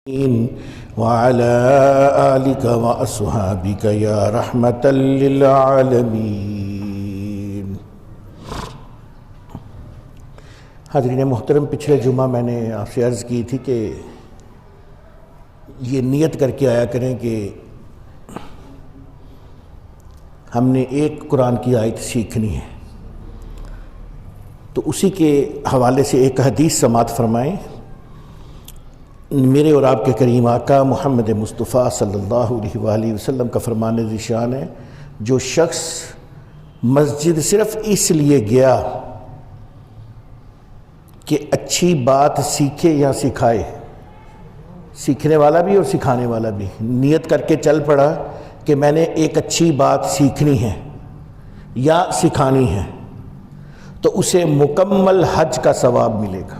وعلى آلك وأصحابك يا رحمة للعالمين۔ حاضرین محترم، پچھلے جمعہ میں نے آپ سے عرض کی تھی کہ یہ نیت کر کے آیا کریں کہ ہم نے ایک قرآن کی آیت سیکھنی ہے، تو اسی کے حوالے سے ایک حدیث سماعت فرمائیں۔ میرے اور آپ کے کریم آقا محمد مصطفیٰ صلی اللہ علیہ وآلہ وسلم کا فرمان ذیشان ہے، جو شخص مسجد صرف اس لیے گیا کہ اچھی بات سیکھے یا سکھائے، سیکھنے والا بھی اور سکھانے والا بھی، نیت کر کے چل پڑا کہ میں نے ایک اچھی بات سیکھنی ہے یا سکھانی ہے، تو اسے مکمل حج کا ثواب ملے گا۔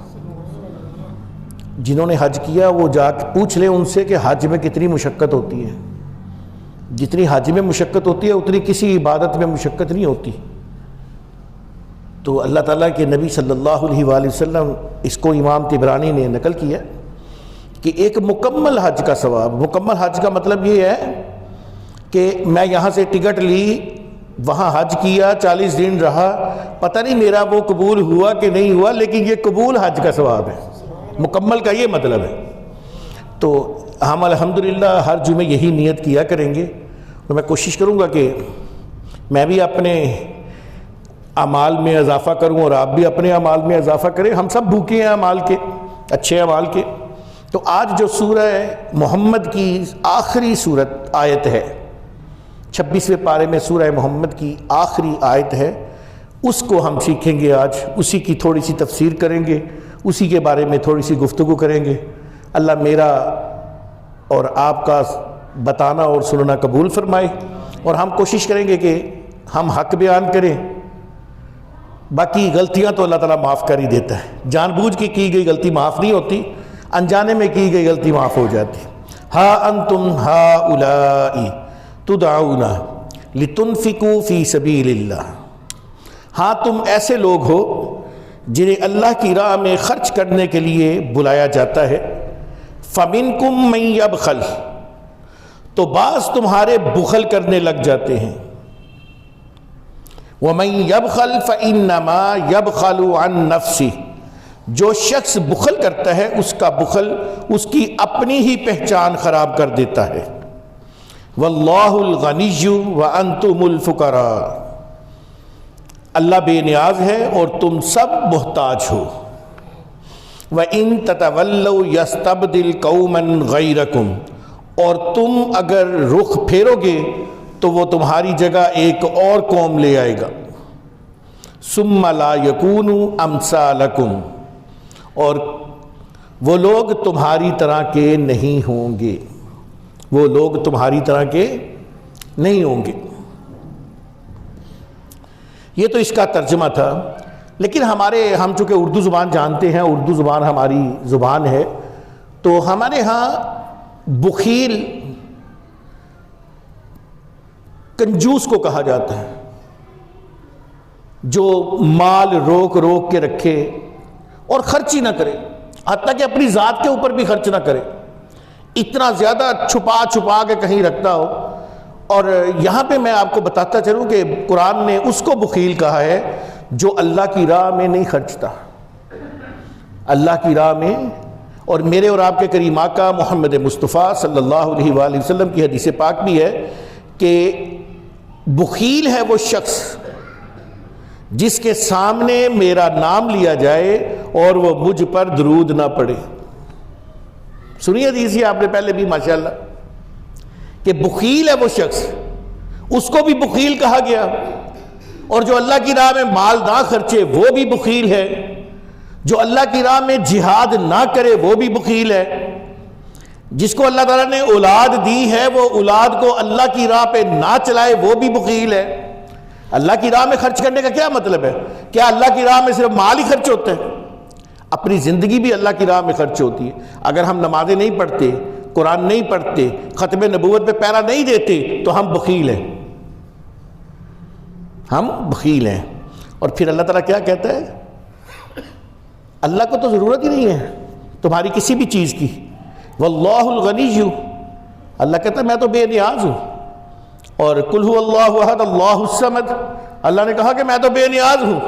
جنہوں نے حج کیا وہ جا کے پوچھ لیں ان سے کہ حج میں کتنی مشقت ہوتی ہے۔ جتنی حج میں مشقت ہوتی ہے اتنی کسی عبادت میں مشقت نہیں ہوتی۔ تو اللہ تعالیٰ کے نبی صلی اللہ علیہ وآلہ وسلم، اس کو امام طبرانی نے نقل کیا کہ ایک مکمل حج کا ثواب۔ مکمل حج کا مطلب یہ ہے کہ میں یہاں سے ٹکٹ لی، وہاں حج کیا، 40 دن رہا، پتہ نہیں میرا وہ قبول ہوا کہ نہیں ہوا، لیکن یہ قبول حج کا ثواب ہے۔ مکمل کا یہ مطلب ہے۔ تو ہم الحمدللہ ہر جمعے یہی نیت کیا کریں گے، تو میں کوشش کروں گا کہ میں بھی اپنے اعمال میں اضافہ کروں اور آپ بھی اپنے اعمال میں اضافہ کریں۔ ہم سب بھوکے ہیں اعمال کے، اچھے اعمال کے۔ تو آج جو سورہ محمد کی آخری سورت آیت ہے، 26ویں پارے میں سورہ محمد کی آخری آیت ہے، اس کو ہم سیکھیں گے آج، اسی کی تھوڑی سی تفسیر کریں گے، اسی کے بارے میں تھوڑی سی گفتگو کریں گے۔ اللہ میرا اور آپ کا بتانا اور سننا قبول فرمائے، اور ہم کوشش کریں گے کہ ہم حق بیان کریں۔ باقی غلطیاں تو اللہ تعالیٰ معاف کر ہی دیتا ہے، جان بوجھ کے کی گئی غلطی معاف نہیں ہوتی، انجانے میں کی گئی غلطی معاف ہو جاتی۔ ہا انتم ہؤلاء تدعون لتنفقوا فی سبیل اللہ، ہاں تم ایسے لوگ ہو جنہیں اللہ کی راہ میں خرچ کرنے کے لیے بلایا جاتا ہے۔ فَمِنْكُمْ مَنْ يَبْخَلْ، تو بعض تمہارے بخل کرنے لگ جاتے ہیں۔ وَمَنْ يَبْخَلْ فَإِنَّمَا يَبْخَلُ عَنْ نَفْسِهِ، جو شخص بخل کرتا ہے اس کا بخل اس کی اپنی ہی پہچان خراب کر دیتا ہے۔ وَاللَّهُ الْغَنِيُّ وَأَنْتُمُ الْفُقَرَاءُ، اللہ بے نیاز ہے اور تم سب محتاج ہو۔ وَإِن تَتَوَلَّوْا يَسْتَبْدِلْ قَوْمًا غَيْرَكُمْ، اور تم اگر رخ پھیرو گے تو وہ تمہاری جگہ ایک اور قوم لے آئے گا۔ ثُمَّ لَا يَكُونُوا أَمْثَالَكُمْ، اور وہ لوگ تمہاری طرح کے نہیں ہوں گے، وہ لوگ تمہاری طرح کے نہیں ہوں گے۔ یہ تو اس کا ترجمہ تھا، لیکن ہم چونکہ اردو زبان جانتے ہیں، اردو زبان ہماری زبان ہے، تو ہمارے ہاں بخیل کنجوس کو کہا جاتا ہے، جو مال روک روک کے رکھے اور خرچ ہی نہ کرے، حتیٰ کہ اپنی ذات کے اوپر بھی خرچ نہ کرے، اتنا زیادہ چھپا چھپا کے کہیں رکھتا ہو۔ اور یہاں پہ میں آپ کو بتاتا چلوں کہ قرآن نے اس کو بخیل کہا ہے جو اللہ کی راہ میں نہیں خرچتا، اللہ کی راہ میں۔ اور میرے اور آپ کے کریم آقا محمد مصطفیٰ صلی اللہ علیہ وآلہ وسلم کی حدیث پاک بھی ہے کہ بخیل ہے وہ شخص جس کے سامنے میرا نام لیا جائے اور وہ مجھ پر درود نہ پڑے۔ سنی حدیث ہے آپ نے پہلے بھی ماشاءاللہ، کہ بخیل ہے وہ شخص، اس کو بھی بخیل کہا گیا، اور جو اللہ کی راہ میں مال نہ خرچے وہ بھی بخیل ہے، جو اللہ کی راہ میں جہاد نہ کرے وہ بھی بخیل ہے، جس کو اللہ تعالیٰ نے اولاد دی ہے وہ اولاد کو اللہ کی راہ پہ نہ چلائے وہ بھی بخیل ہے۔ اللہ کی راہ میں خرچ کرنے کا کیا مطلب ہے؟ کیا اللہ کی راہ میں صرف مال ہی خرچ ہوتا ہے؟ اپنی زندگی بھی اللہ کی راہ میں خرچ ہوتی ہے۔ اگر ہم نمازیں نہیں پڑھتے، قرآن نہیں پڑھتے، ختم نبوت پہ پیرا نہیں دیتے تو ہم بخیل ہیں، ہم بخیل ہیں۔ اور پھر اللہ تعالیٰ کیا کہتا ہے؟ اللہ کو تو ضرورت ہی نہیں ہے تمہاری کسی بھی چیز کی، واللہ الغنی، اللہ کہتا ہے میں تو بے نیاز ہوں. اور قل هو اللہ احد اللہ الصمد، اللہ نے کہا کہ میں تو بے نیاز ہوں.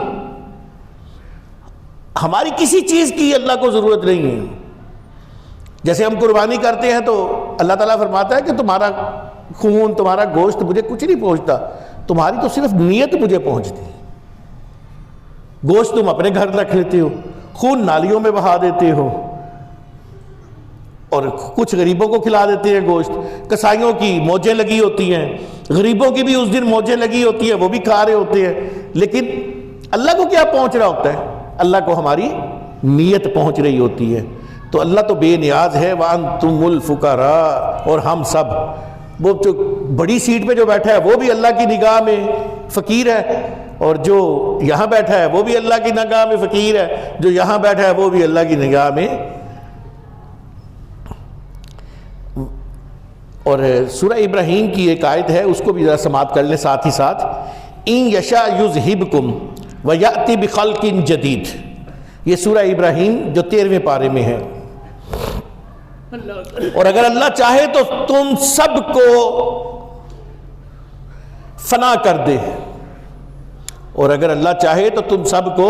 ہماری کسی چیز کی اللہ کو ضرورت نہیں ہے. جیسے ہم قربانی کرتے ہیں تو اللہ تعالیٰ فرماتا ہے کہ تمہارا خون، تمہارا گوشت مجھے کچھ نہیں پہنچتا، تمہاری تو صرف نیت مجھے پہنچتی ہے. گوشت تم اپنے گھر رکھ لیتے ہو، خون نالیوں میں بہا دیتے ہو، اور کچھ غریبوں کو کھلا دیتے ہیں گوشت. کسائیوں کی موجیں لگی ہوتی ہیں، غریبوں کی بھی اس دن موجیں لگی ہوتی ہیں، وہ بھی کھا رہے ہوتے ہیں. لیکن اللہ کو کیا پہنچ رہا ہوتا ہے؟ اللہ کو ہماری نیت پہنچ رہی ہوتی ہے. تو اللہ تو بے نیاز ہے. وَأَنْتُمُ الْفُقَرَاءُ، اور ہم سب، وہ جو بڑی سیٹ پہ جو بیٹھا ہے وہ بھی اللہ کی نگاہ میں فقیر ہے، اور جو یہاں بیٹھا ہے وہ بھی اللہ کی نگاہ میں فقیر ہے، جو یہاں بیٹھا ہے وہ بھی اللہ کی نگاہ میں. اور سورہ ابراہیم کی ایک آیت ہے، اس کو بھی ذرا سماعت کر لیں ساتھ ہی ساتھ. اِن یشاء یذھبکم ویأتی بخلق جدید، یہ سورہ ابراہیم جو 13ویں پارے میں ہے. اور اگر اللہ چاہے تو تم سب کو فنا کر دے، اور اگر اللہ چاہے تو تم سب کو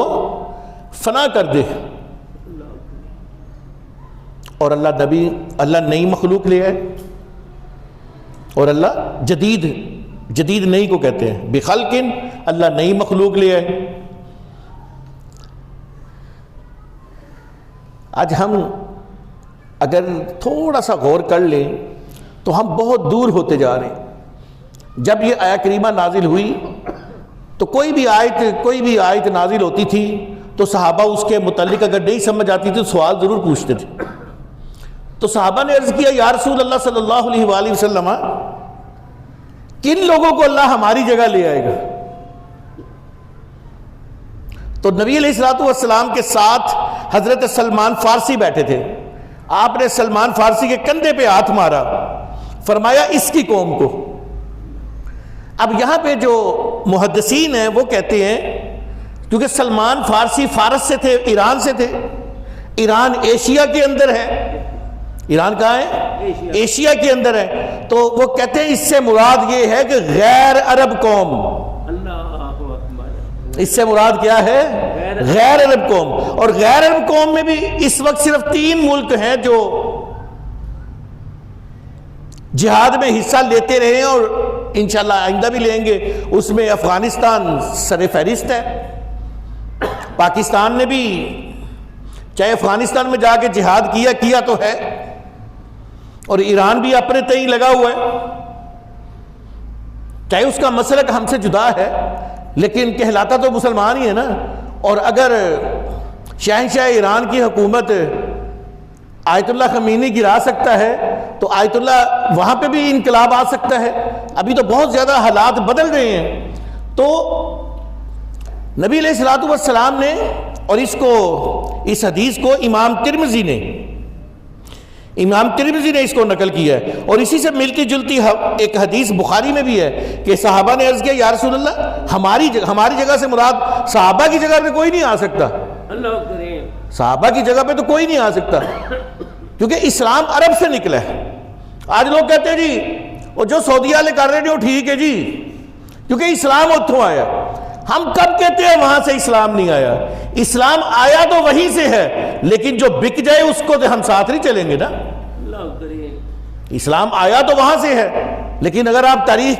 فنا کر دے. اور اللہ نئی مخلوق لے آئے، اور اللہ جدید نئی کو کہتے ہیں. بخلق، اللہ نئی مخلوق لے آئے. آج ہم اگر تھوڑا سا غور کر لیں تو ہم بہت دور ہوتے جا رہے ہیں. جب یہ آیت کریمہ نازل ہوئی تو کوئی بھی آیت نازل ہوتی تھی تو صحابہ اس کے متعلق اگر نہیں سمجھ آتی تھی تو سوال ضرور پوچھتے تھے. تو صحابہ نے عرض کیا یا رسول اللہ صلی اللہ علیہ وآلہ وسلم، کن لوگوں کو اللہ ہماری جگہ لے آئے گا؟ تو نبی علیہ الصلوۃ والسلام کے ساتھ حضرت سلمان فارسی بیٹھے تھے. آپ نے سلمان فارسی کے کندھے پہ ہاتھ مارا، فرمایا اس کی قوم کو. اب یہاں پہ جو محدثین ہیں وہ کہتے ہیں کیونکہ سلمان فارسی فارس سے تھے، ایران سے تھے. ایران ایشیا کے اندر ہے. ایران کہاں ہے؟ ایشیا کے اندر ہے. تو وہ کہتے ہیں اس سے مراد یہ ہے کہ غیر عرب قوم. اس سے مراد کیا ہے؟ غیر عرب قوم. اور غیر عرب قوم میں بھی اس وقت صرف 3 ملک ہیں جو جہاد میں حصہ لیتے رہے ہیں، اور انشاءاللہ آئندہ بھی لیں گے. اس میں افغانستان سر فہرست ہے. پاکستان نے بھی چاہے افغانستان میں جا کے جہاد کیا تو ہے، اور ایران بھی اپنے تئیں لگا ہوا ہے. چاہے اس کا مسلک ہم سے جدا ہے لیکن کہلاتا تو مسلمان ہی ہے نا. اور اگر شہنشاہ ایران کی حکومت آیت اللہ خمینی گرا سکتا ہے تو آیت اللہ وہاں پہ بھی انقلاب آ سکتا ہے. ابھی تو بہت زیادہ حالات بدل رہے ہیں. تو نبی علیہ الصلوۃ والسلام نے، اور اس حدیث کو امام ترمذی نے اس کو نقل کیا ہے. اور اسی سے ملتی جلتی ایک حدیث بخاری میں بھی ہے کہ صحابہ نے عرض کیا یا رسول اللہ، ہماری جگہ سے مراد صحابہ کی جگہ پہ کوئی نہیں آ سکتا. صحابہ کی جگہ پہ تو کوئی نہیں آ سکتا کیونکہ اسلام عرب سے نکلا ہے. آج لوگ کہتے ہیں جی وہ جو سعودیہ والے کر رہے ہیں وہ ٹھیک ہے جی کیونکہ اسلام اتھوں آیا. ہم کب کہتے ہیں وہاں سے اسلام نہیں آیا؟ اسلام آیا تو وہیں سے ہے، لیکن جو بک جائے اس کو تو ہم ساتھ نہیں چلیں گے نا. اسلام آیا تو وہاں سے ہے، لیکن اگر آپ تاریخ